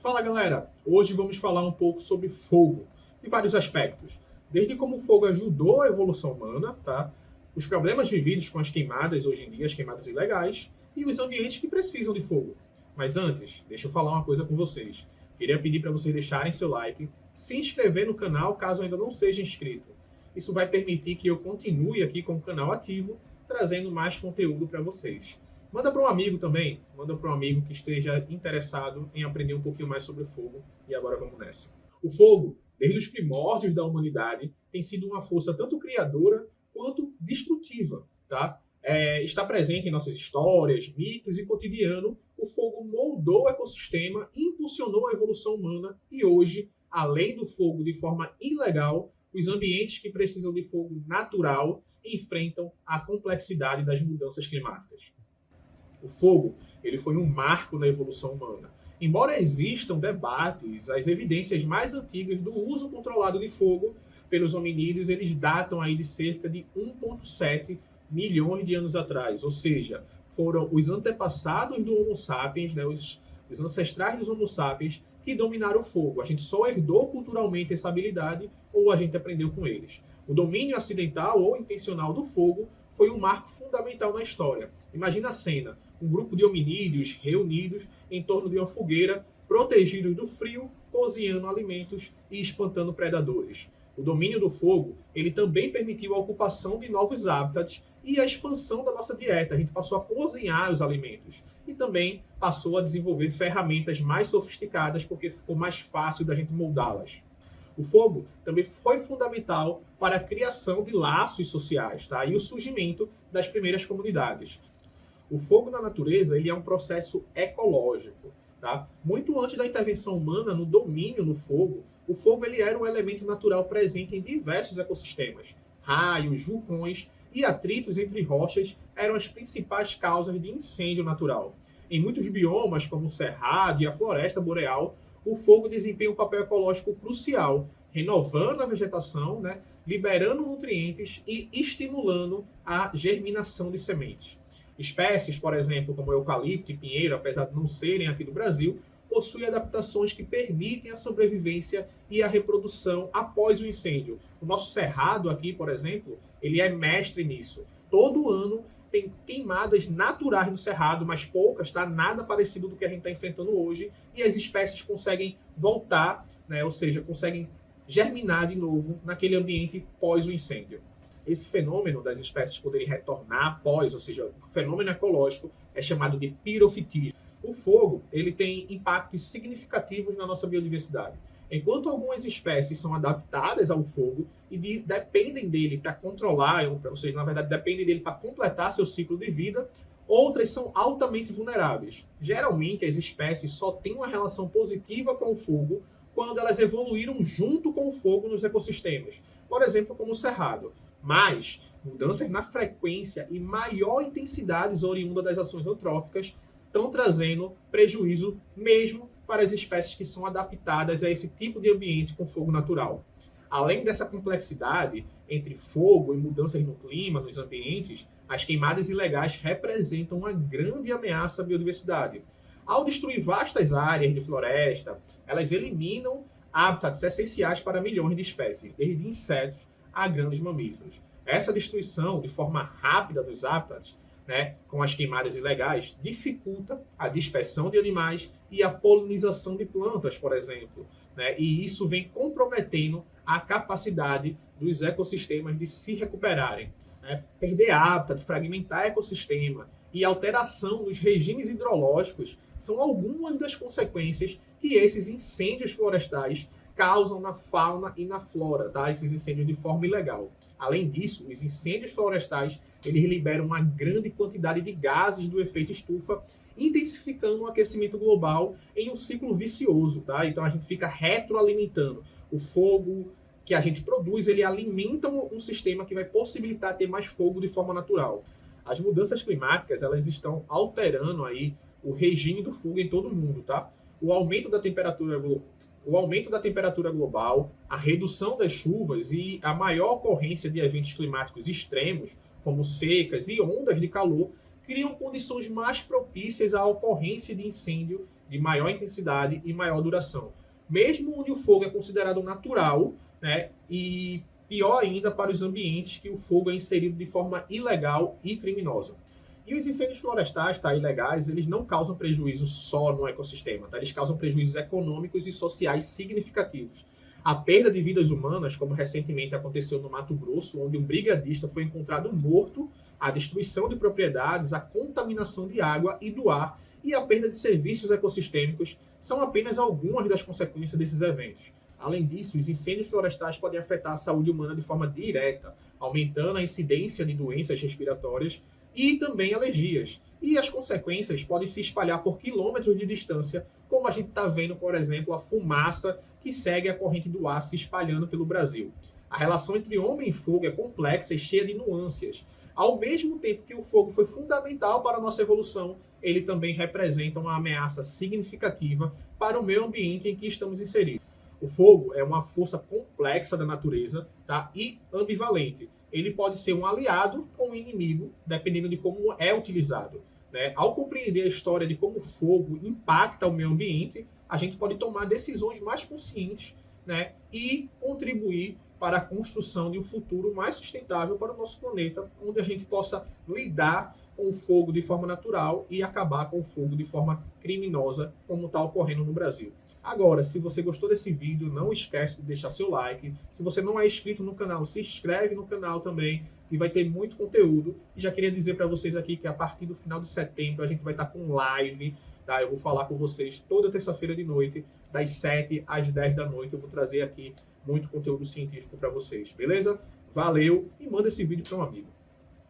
Fala galera, hoje vamos falar um pouco sobre fogo, em vários aspectos. Desde como o fogo ajudou a evolução humana, tá? Os problemas vividos com as queimadas hoje em dia, as queimadas ilegais, e os ambientes que precisam de fogo. Mas antes, deixa eu falar uma coisa com vocês. Queria pedir para vocês deixarem seu like, se inscrever no canal caso ainda não seja inscrito. Isso vai permitir que eu continue aqui com o canal ativo, trazendo mais conteúdo para vocês. Manda para um amigo também, manda para um amigo que esteja interessado em aprender um pouquinho mais sobre o fogo. E agora vamos nessa. O fogo, desde os primórdios da humanidade, tem sido uma força tanto criadora quanto destrutiva. Tá? Está presente em nossas histórias, mitos e cotidiano. O fogo moldou o ecossistema, impulsionou a evolução humana e hoje, além do fogo de forma ilegal, os ambientes que precisam de fogo natural enfrentam a complexidade das mudanças climáticas. O fogo, ele foi um marco na evolução humana. Embora existam debates, as evidências mais antigas do uso controlado de fogo pelos hominídeos, eles datam aí de cerca de 1,7 milhões de anos atrás, ou seja, foram os antepassados do Homo sapiens, né, os ancestrais dos Homo sapiens, que dominaram o fogo. A gente só herdou culturalmente essa habilidade ou a gente aprendeu com eles. O domínio acidental ou intencional do fogo foi um marco fundamental na história. Imagina a cena, um grupo de hominídeos reunidos em torno de uma fogueira, protegidos do frio, cozinhando alimentos e espantando predadores. O domínio do fogo, ele também permitiu a ocupação de novos hábitats e a expansão da nossa dieta. A gente passou a cozinhar os alimentos e também passou a desenvolver ferramentas mais sofisticadas porque ficou mais fácil da gente moldá-las. O fogo também foi fundamental para a criação de laços sociais, tá? E o surgimento das primeiras comunidades. O fogo na natureza, ele é um processo ecológico, tá? Muito antes da intervenção humana no domínio no fogo, o fogo ele era um elemento natural presente em diversos ecossistemas. Raios, vulcões e atritos entre rochas eram as principais causas de incêndio natural. Em muitos biomas, como o cerrado e a floresta boreal, o fogo desempenha um papel ecológico crucial, renovando a vegetação, né, liberando nutrientes e estimulando a germinação de sementes. Espécies, por exemplo, como o eucalipto e pinheiro, apesar de não serem aqui do Brasil, possuem adaptações que permitem a sobrevivência e a reprodução após o incêndio. O nosso cerrado aqui, por exemplo, ele é mestre nisso. Todo ano tem queimadas naturais no cerrado, mas poucas, tá? Nada parecido do que a gente está enfrentando hoje. E as espécies conseguem voltar, né? Ou seja, conseguem germinar de novo naquele ambiente pós o incêndio. Esse fenômeno das espécies poderem retornar após, ou seja, o fenômeno ecológico, é chamado de pirofitismo. O fogo, ele tem impactos significativos na nossa biodiversidade. Enquanto algumas espécies são adaptadas ao fogo e dependem dele para controlar, ou seja, na verdade, dependem dele para completar seu ciclo de vida, outras são altamente vulneráveis. Geralmente, as espécies só têm uma relação positiva com o fogo quando elas evoluíram junto com o fogo nos ecossistemas. Por exemplo, como o cerrado. Mas mudanças na frequência e maior intensidade oriunda das ações antrópicas estão trazendo prejuízo mesmo para as espécies que são adaptadas a esse tipo de ambiente com fogo natural. Além dessa complexidade entre fogo e mudanças no clima, nos ambientes, as queimadas ilegais representam uma grande ameaça à biodiversidade. Ao destruir vastas áreas de floresta, elas eliminam hábitats essenciais para milhões de espécies, desde insetos a grandes mamíferos. Essa destruição de forma rápida dos hábitats, né, com as queimadas ilegais, dificulta a dispersão de animais e a polinização de plantas, por exemplo. Né, e isso vem comprometendo a capacidade dos ecossistemas de se recuperarem. Né. Perder hábitat, fragmentar ecossistema e alteração nos regimes hidrológicos são algumas das consequências que esses incêndios florestais causam na fauna e na flora, tá? Esses incêndios de forma ilegal. Além disso, os incêndios florestais eles liberam uma grande quantidade de gases do efeito estufa, intensificando o aquecimento global em um ciclo vicioso, tá? Então a gente fica retroalimentando. O fogo que a gente produz, ele alimenta um sistema que vai possibilitar ter mais fogo de forma natural. As mudanças climáticas, elas estão alterando aí o regime do fogo em todo o mundo, tá? O aumento da temperatura global, a redução das chuvas e a maior ocorrência de eventos climáticos extremos, como secas e ondas de calor, criam condições mais propícias à ocorrência de incêndio de maior intensidade e maior duração. Mesmo onde o fogo é considerado natural, né, e pior ainda para os ambientes que o fogo é inserido de forma ilegal e criminosa. E os incêndios florestais, tá, ilegais, eles não causam prejuízo só no ecossistema, tá? Eles causam prejuízos econômicos e sociais significativos. A perda de vidas humanas, como recentemente aconteceu no Mato Grosso, onde um brigadista foi encontrado morto, a destruição de propriedades, a contaminação de água e do ar e a perda de serviços ecossistêmicos são apenas algumas das consequências desses eventos. Além disso, os incêndios florestais podem afetar a saúde humana de forma direta, aumentando a incidência de doenças respiratórias e também alergias. E as consequências podem se espalhar por quilômetros de distância, como a gente está vendo, por exemplo, a fumaça que segue a corrente do ar se espalhando pelo Brasil. A relação entre homem e fogo é complexa e cheia de nuances. Ao mesmo tempo que o fogo foi fundamental para a nossa evolução, ele também representa uma ameaça significativa para o meio ambiente em que estamos inseridos. O fogo é uma força complexa da natureza, tá? E ambivalente. Ele pode ser um aliado ou um inimigo, dependendo de como é utilizado, né? Ao compreender a história de como o fogo impacta o meio ambiente, a gente pode tomar decisões mais conscientes, né? E contribuir para a construção de um futuro mais sustentável para o nosso planeta, onde a gente possa lidar com o fogo de forma natural e acabar com o fogo de forma criminosa, como está ocorrendo no Brasil. Agora, se você gostou desse vídeo, não esquece de deixar seu like. Se você não é inscrito no canal, se inscreve no canal também, e vai ter muito conteúdo. E já queria dizer para vocês aqui que a partir do final de setembro a gente vai estar com live, tá? Eu vou falar com vocês toda terça-feira de noite, das 7 às 10 da noite. Eu vou trazer aqui muito conteúdo científico para vocês, beleza? Valeu e manda esse vídeo para um amigo.